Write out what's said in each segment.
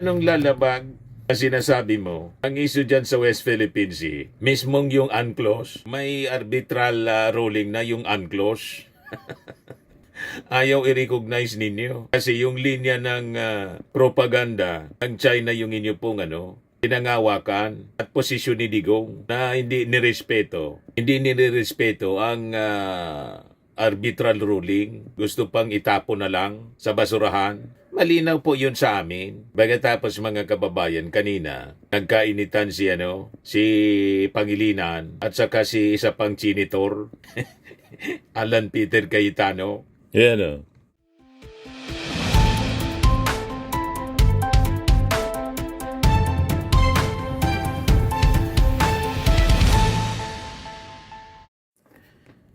Anong lalabag na sinasabi mo? Ang issue dyan sa West Philippine Sea, mismong yung UNCLOS, may arbitral ruling na yung UNCLOS. Ayaw i-recognize ninyo. Kasi yung linya ng propaganda ng China yung inyo pong pinangawakan at posisyon ni Digong na hindi nirespeto. Hindi nirespeto ang arbitral ruling. Gusto pang itapon na lang sa basurahan. Malinaw po yun sa amin. Pagkatapos mga kababayan kanina, nagkainitan si Pangilinan at saka si isa pang chinitor, Alan Peter Cayetano. Yan o.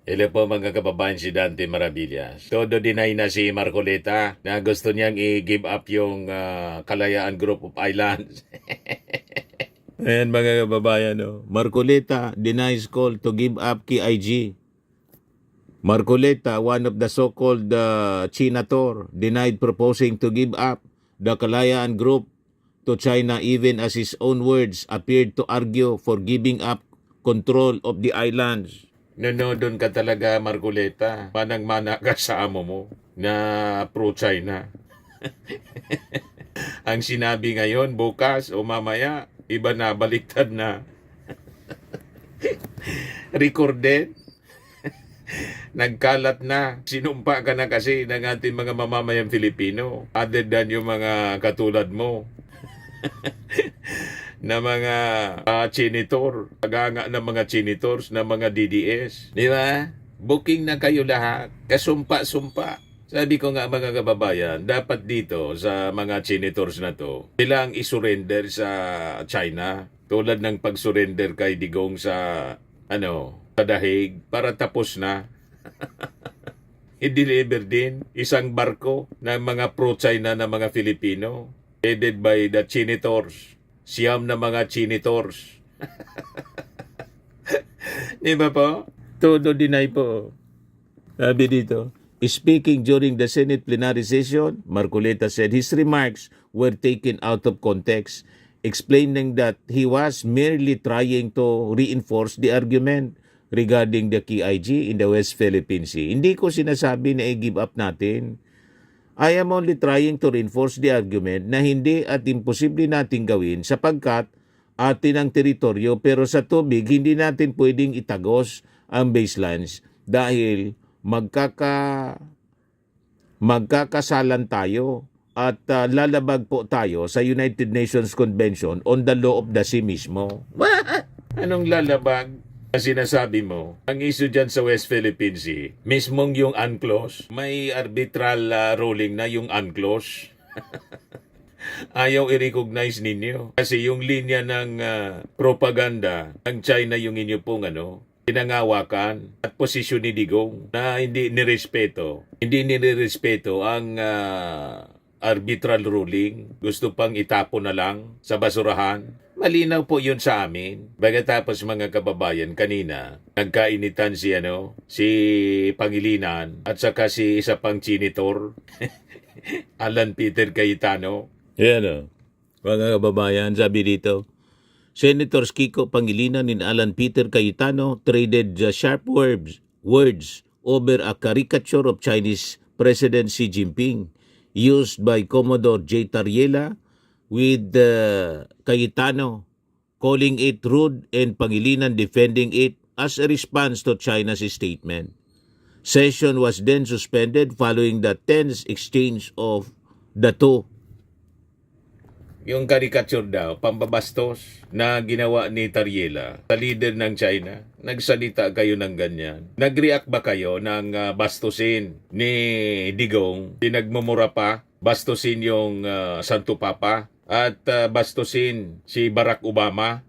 Hello po mga kababayan, si Dante Maravillas. Todo deny na si Marcoleta na gusto niyang i-give up yung Kalayaan Group of Islands. Ayan mga kababayan, no? Marcoleta denies call to give up KIG. Marcoleta, one of the so-called Chinator, denied proposing to give up the Kalayaan Group to China even as his own words appeared to argue for giving up control of the islands. Nonodon ka talaga, Marcoleta. Manang-mana ka sa amo mo na pro-China. Ang sinabi ngayon, bukas o mamaya, iba na, baliktad na. Recorded. Nagkalat na. Sinumpa ka na kasi ng ating mga mamamayang Filipino. Other than yung mga katulad mo. Na mga chinitor, paganga ng mga chinitors, na mga DDS. Di ba? Booking na kayo lahat. Kasumpa-sumpa. Sabi ko nga mga kababayan, dapat dito sa mga chinitors na to, sila ang isurrender sa China. Tulad ng pag-surrender kay Digong sa, sa Dahig, para tapos na. I-deliver din isang barko ng mga pro-China na mga Filipino, headed by the chinitors. Siyam na mga chinitors. Di ba po? Todo deny po. Sabi dito, speaking during the Senate plenary session, Marcoleta said his remarks were taken out of context, explaining that he was merely trying to reinforce the argument regarding the KIG in the West Philippine Sea. Hindi ko sinasabi na i-give up natin. I am only trying to reinforce the argument na hindi at imposible natin gawin sapagkat atin ang teritoryo pero sa tubig hindi natin pwedeng itagos ang baselines dahil magkakasalan tayo at lalabag po tayo sa United Nations Convention on the Law of the Sea mismo. Anong lalabag? Sinasabi mo, ang issue dyan sa West Philippine Sea, mismong yung UNCLOS, may arbitral ruling na yung UNCLOS. Ayaw i-recognize ninyo. Kasi yung linya ng propaganda ng China yung inyo pong pinangawakan at posisyon ni Digong na hindi nirespeto. Hindi nirespeto ang arbitral ruling. Gusto pang itapon na lang sa basurahan. Malinaw po yun sa amin. Pagkatapos mga kababayan kanina, nagkainitan si Pangilinan at saka si isa pang chinitor, Alan Peter Cayetano. Yan o. Mga kababayan, sabi dito, Senators Kiko Pangilinan and Alan Peter Cayetano traded sharp words over a caricature of Chinese President Xi Jinping used by Commodore J. Tariela with Cayetano calling it rude and Pangilinan defending it as a response to China's statement. Session was then suspended following the tense exchange of the two. Yung caricature daw, pambabastos na ginawa ni Tariela sa leader ng China. Nagsalita kayo ng ganyan. Nag-react ba kayo ng bastusin ni Digong? Pinagmumura pa, bastusin yung Santo Papa at bastusin si Barack Obama?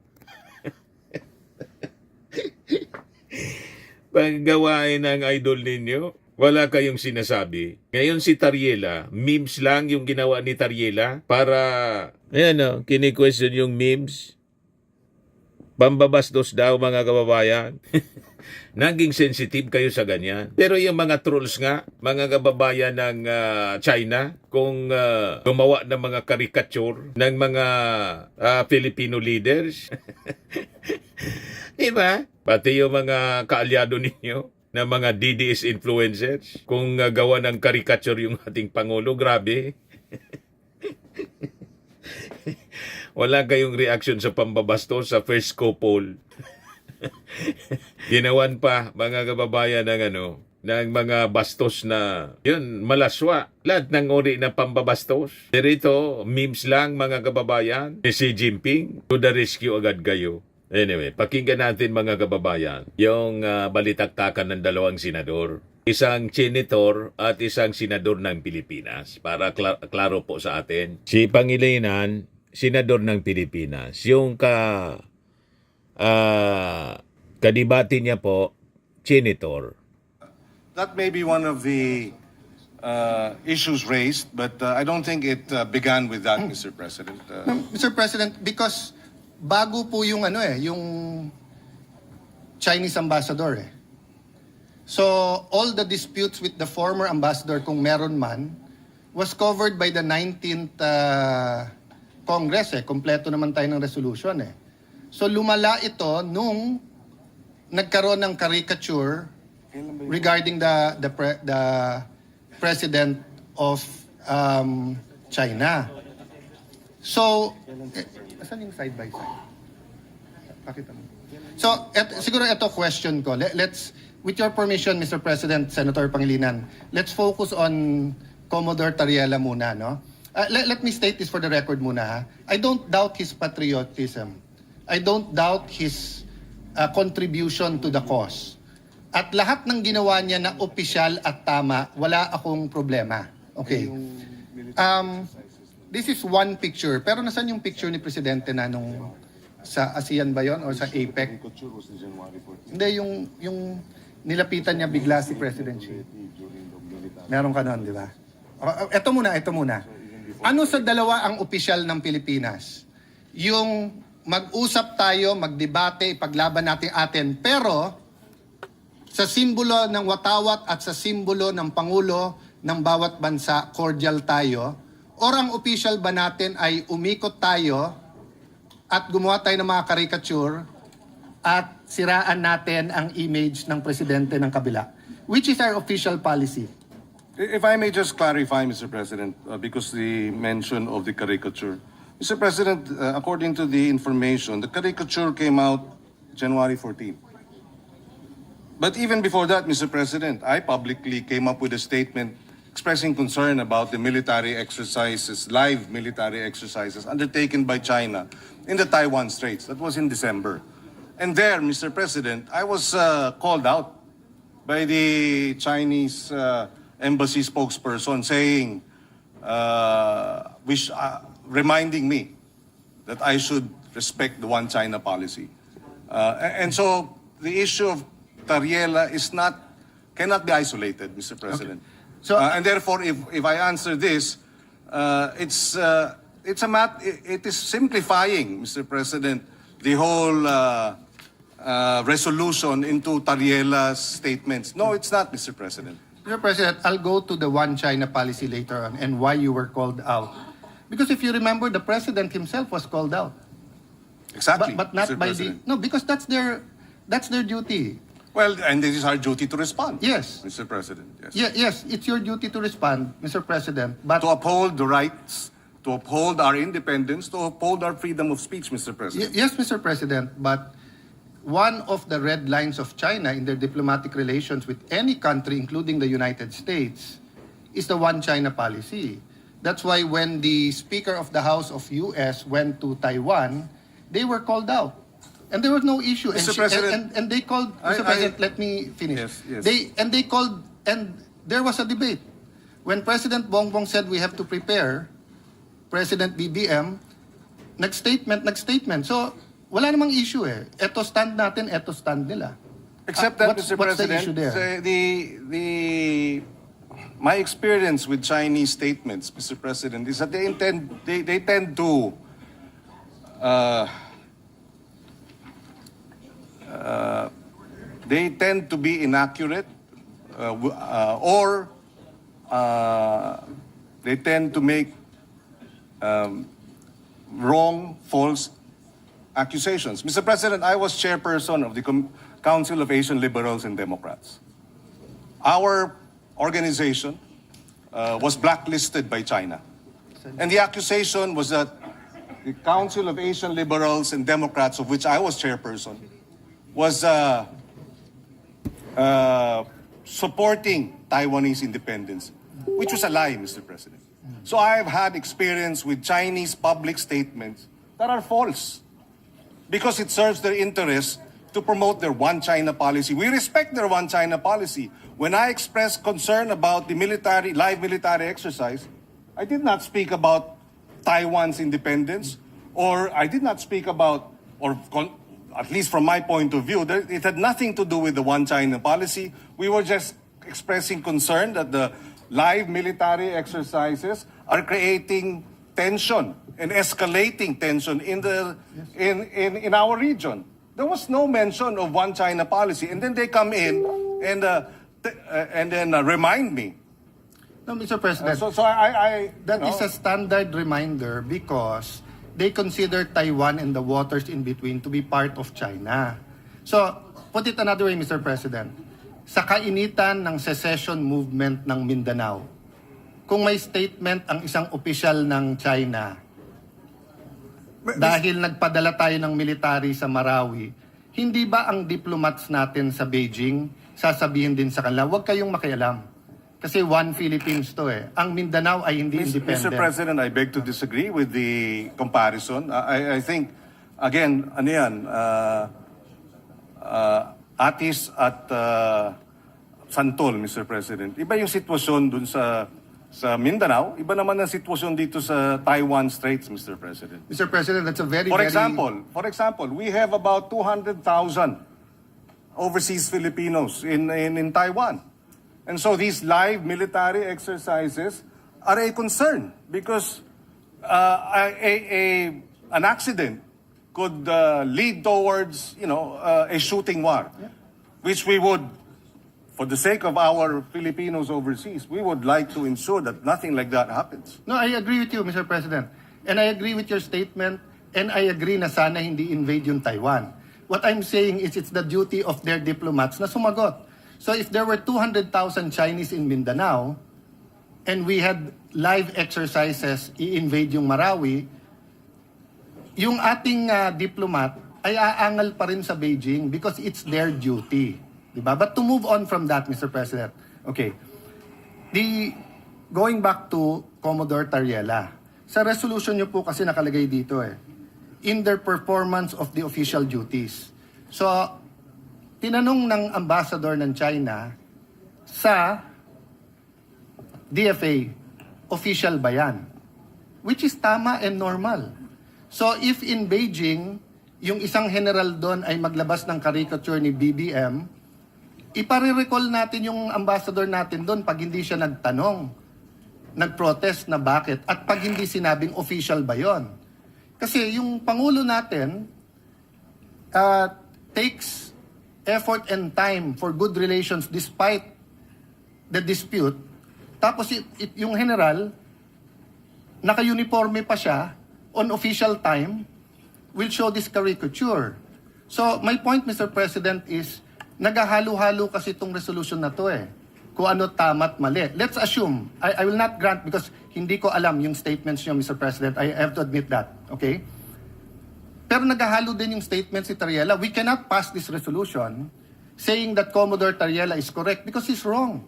Paggawain ng idol ninyo, wala kayong sinasabi. Ngayon si Tariela, memes lang yung ginawa ni Tariela para, ayan o, kini-question yung memes. Pambabastos daw mga kababayan. Naging sensitive kayo sa ganyan. Pero yung mga trolls nga, mga kababayan ng China, kung gumawa ng mga caricature ng mga Filipino leaders, diba? Pati yung mga kaalyado ninyo na mga DDS influencers, kung gawa ng caricature yung ating Pangulo, grabe. Wala kayong reaction sa pambabastos sa first poll. Ginawan pa mga kababayan ng mga bastos na yun, malaswa. Lahat ng uri na pambabastos. Pero ito, memes lang mga kababayan. Ni Xi Jinping, to the rescue agad kayo. Anyway, pakinggan natin mga kababayan yung balitaktakan ng dalawang senador. Isang senator at isang senador ng Pilipinas. Para klaro po sa atin. Si Pangilinan, senador ng Pilipinas. Yung kadibati niya po, senator. That may be one of the issues raised, but I don't think it began with that, Mr. President. Mr. President, because bago po yung yung Chinese ambassador eh. So all the disputes with the former ambassador, kung meron man, was covered by the 19th Congress eh. Kompleto naman tayo ng resolution eh. So lumala ito nung nagkaroon ng caricature regarding the president of China. So, asan yung side by side? Pakita mo. So, siguro ito question ko. Let's, with your permission, Mr. President, Senator Pangilinan, let's focus on Commodore Tariela muna, no? Let me state this for the record muna, ha? I don't doubt his patriotism. I don't doubt his contribution to the cause. At lahat ng ginawa niya na opisyal at tama, wala akong problema. Okay. This is one picture. Pero nasan yung picture ni Presidente na nung sa ASEAN ba yon or sa APEC? Hindi, yung nilapitan niya bigla si President Xi. Meron ka nun, di ba? Ito muna. Ano sa dalawa ang opisyal ng Pilipinas? Yung mag-usap tayo, magdebate, ipaglaban natin atin, pero sa simbolo ng watawat at sa simbolo ng Pangulo ng bawat bansa, cordial tayo, or ang official ba natin ay umikot tayo at gumawa tayo ng mga caricature at siraan natin ang image ng presidente ng kabila? Which is our official policy? If I may just clarify, Mr. President, because the mention of the caricature. Mr. President, according to the information, the caricature came out January 14. But even before that, Mr. President, I publicly came up with a statement expressing concern about the military exercises, live military exercises undertaken by China in the Taiwan Straits. That was in December. And there, Mr. President, I was called out by the Chinese embassy spokesperson saying, reminding me that I should respect the one China policy. And so the issue of Tariela cannot be isolated, Mr. President. Okay. So, and therefore, if I answer this, it is simplifying, Mr. President, the whole resolution into Tariela's statements. No, it's not, Mr. President. Mr. President, I'll go to the one China policy later on and why you were called out. Because if you remember, the President himself was called out. Exactly, But not Mr. by President. no, because that's their duty. Well, and this is our duty to respond. Yes. Mr. President. Yes. Yes, it's your duty to respond, Mr. President. But To uphold the rights, to uphold our independence, to uphold our freedom of speech, Mr. President. yes, Mr. President, but one of the red lines of China in their diplomatic relations with any country, including the United States, is the one China policy. That's why when the Speaker of the House of US went to Taiwan, they were called out. And there was no issue. Mr. President, and they called, Mr. President, let me finish. Yes. They called, and there was a debate. When President Bongbong said we have to prepare, President BBM, nag-statement. So, wala namang issue eh. Eto stand natin, eto stand nila. except that, What's Mr. the President, issue there? my experience with Chinese statements, Mr. President, is that they tend to they tend to be inaccurate or they tend to make wrong, false accusations. Mr. President, I was chairperson of the Council of Asian Liberals and Democrats. Our organization was blacklisted by China. And the accusation was that the Council of Asian Liberals and Democrats, of which I was chairperson, was supporting Taiwanese independence, which was a lie, Mr. President. So I've had experience with Chinese public statements that are false because it serves their interests to promote their one China policy. We respect their one China policy. When I expressed concern about the live military exercise, I did not speak about Taiwan's independence, or I did not speak about, at least from my point of view, it had nothing to do with the one China policy. We were just expressing concern that the live military exercises are creating tension and escalating tension in our region. There was no mention of one China policy, and then they come in and then remind me. No, Mr. President, that is a standard reminder because they consider Taiwan and the waters in between to be part of China. So, put it another way, Mr. President. Sa kainitan ng secession movement ng Mindanao, kung may statement ang isang opisyal ng China dahil nagpadala tayo ng military sa Marawi, hindi ba ang diplomats natin sa Beijing sasabihin din sa kanila, huwag kayong makialam. Kasi one Philippines to eh. Ang Mindanao ay hindi independent. Mr. President, I beg to disagree with the comparison. I think, again, ano yan, Atis at Santol, Mr. President. Iba yung sitwasyon dun sa Mindanao, iba naman ang sitwasyon dito sa Taiwan Straits, Mr. President. Mr. President, that's a For example, we have about 200,000 overseas Filipinos in Taiwan. And so these live military exercises are a concern because an accident could lead towards, a shooting war, which we would, for the sake of our Filipinos overseas, we would like to ensure that nothing like that happens. No, I agree with you, Mr. President. And I agree with your statement, and I agree na sana hindi invade yung Taiwan. What I'm saying is it's the duty of their diplomats na sumagot. So if there were 200,000 Chinese in Mindanao, and we had live exercises i-invade yung Marawi, yung ating diplomat ay aangal pa rin sa Beijing because it's their duty. Diba? But to move on from that, Mr. President, okay, going back to Commodore Tariela, sa resolution nyo po kasi nakalagay dito in their performance of the official duties. So, tinanong ng ambassador ng China sa DFA, official ba yan? Which is tama and normal. So if in Beijing, yung isang general doon ay maglabas ng caricature ni BBM, ipare-recall natin yung ambassador natin doon pag hindi siya nagtanong, nag-protest na bakit, at pag hindi sinabing official ba yon. Kasi yung Pangulo natin takes effort and time for good relations despite the dispute. Tapos yung general, naka-uniforme pa siya, on official time, will show this caricature. So my point, Mr. President, is naghahalo-halo kasi itong resolution na to kung ano tama't mali. Let's assume, I will not grant because hindi ko alam yung statements niyo, Mr. President. I have to admit that. Okay? Pero naghahalo din yung statement si Tariela. We cannot pass this resolution saying that Commodore Tariela is correct because he's wrong.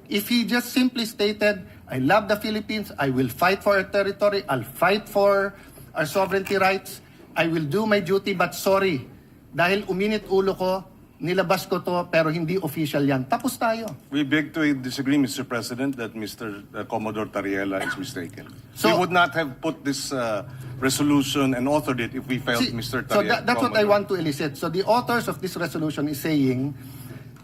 If he just simply stated, I love the Philippines, I will fight for our territory, I'll fight for our sovereignty rights, I will do my duty, but sorry, dahil uminit ulo ko, nilabas ko to, pero hindi official yan. Tapos tayo. We beg to disagree, Mr. President, that Mr. Commodore Tariela is mistaken. So- we would not have put this resolution and authored it if we felt Mr. So Tariela. that's what I want to elicit. So the authors of this resolution is saying,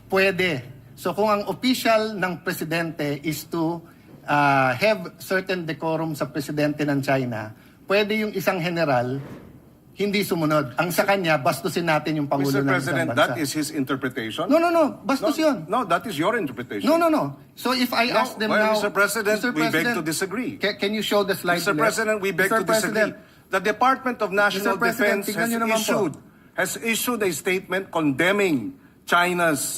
pwede. So kung ang official ng presidente is to have certain decorum sa presidente ng China, pwede yung isang general hindi sumunod. Ang sa kanya, bastusin natin yung Pangulo Mr. ng isang President, bansa. that is his interpretation. No. Bastos yun. No, that is your interpretation. No. So if I ask them well, now... Mr. President, we beg to disagree. Can you show the slide? Mr. ulit? President, we beg Mr. to disagree. President, The Department of National Mr. President, Defense tingnan niyo naman po. has issued a statement condemning China's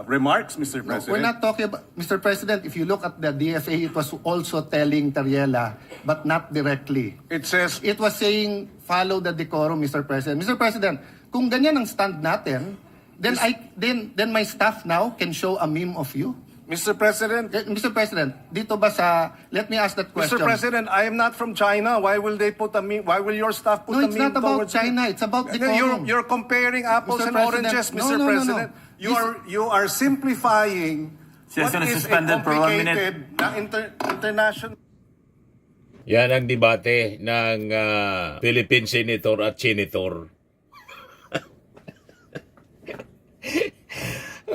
remarks, Mr. No, President. we're not talking about... Mr. President, if you look at the DFA, it was also telling Tariela, but not directly. It says, It was saying, follow the decorum, Mr. President. Mr. President, kung ganyan ang stand natin, then my staff now can show a meme of you. Mr. President, Mr. President, dito ba sa... Let me ask that question. Mr. President, I am not from China. Why will they put a meme? Why will your staff put No, a it's meme not about towards China. It's about decorum. You're comparing apples Mr. and President, oranges, no, Mr. no, no, no. President. You are simplifying what Session is is a suspended for 1 minute. complicated na international. Yan ang debate ng Philippine Senator at Senator.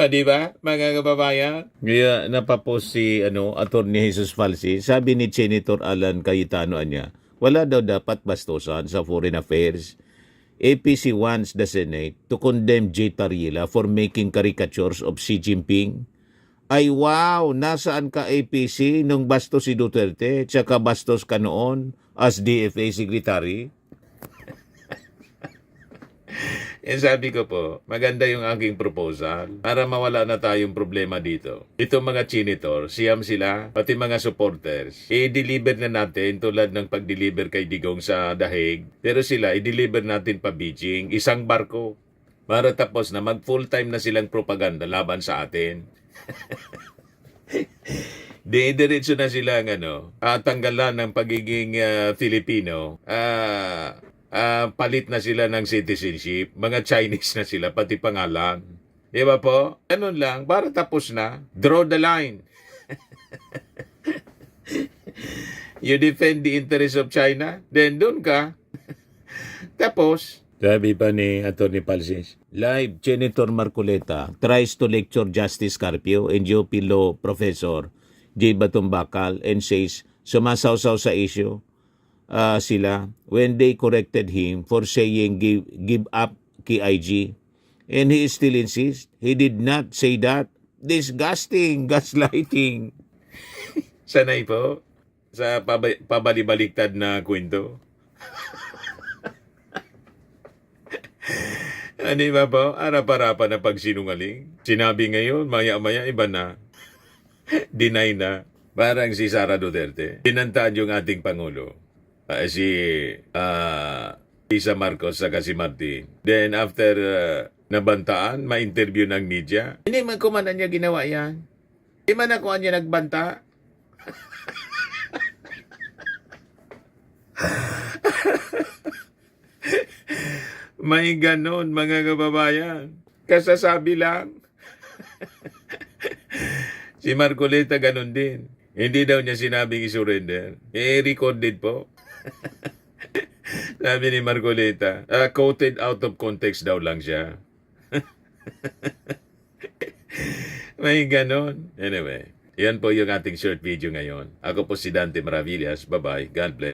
Di ba, mga kababayan? Kaya napapost si Attorney Jesus Falsi. Sabi ni Senator Alan Cayetano niya, wala daw dapat bastusan sa foreign affairs. APC wants the Senate to condemn J. Tariela for making caricatures of Xi Jinping. Ay wow, nasaan ka APC nung bastos si Duterte, tsaka bastos ka noon as DFA Secretary? Sabi ko po, maganda yung aking proposal para mawala na tayong problema dito. Itong mga chinitor, siyam sila, pati mga supporters, i-deliver na natin tulad ng pag-deliver kay Digong sa Dahig. Pero sila, i-deliver natin pa Beijing, isang barko. Para tapos na mag-full-time na silang propaganda laban sa atin. Diretso na silang tanggalan ng pagiging Filipino. Palit na sila ng citizenship. Mga Chinese na sila, pati pangalan. Di ba po? Ganun lang, para tapos na. Draw the line. You defend the interest of China, then doon ka. Tapos, sabi pa ni Atty. Palsis, live, Senator Marcoleta tries to lecture Justice Carpio and GOP Law Professor J. Batumbakal and says, sumasaw-saw sa issue sila when they corrected him for saying give up KIG. And he still insists he did not say that. Disgusting, gaslighting. Sanay po sa pabalibaliktad na kwento. Ano ba po? Arap-arapan na pagsinungaling. Sinabi ngayon, maya-maya iba na. Deny na. Parang si Sara Duterte. Pinantaan yung ating Pangulo. Si Lisa Marcos saka si Martin. Then after nabantaan, ma-interview ng media. Hindi man kumanan niya ginawa yan. Hindi man ako niya nagbanta. May ganon, mga kababayan. Kasasabi lang. Si Marcoleta ganon din. Hindi daw niya sinabing i-surrender. Recorded po. Sabi ni Marcoleta, quoted out of context daw lang siya. May ganon. Anyway, yan po yung ating short video ngayon. Ako po si Dante Maravillas. Bye-bye. God bless.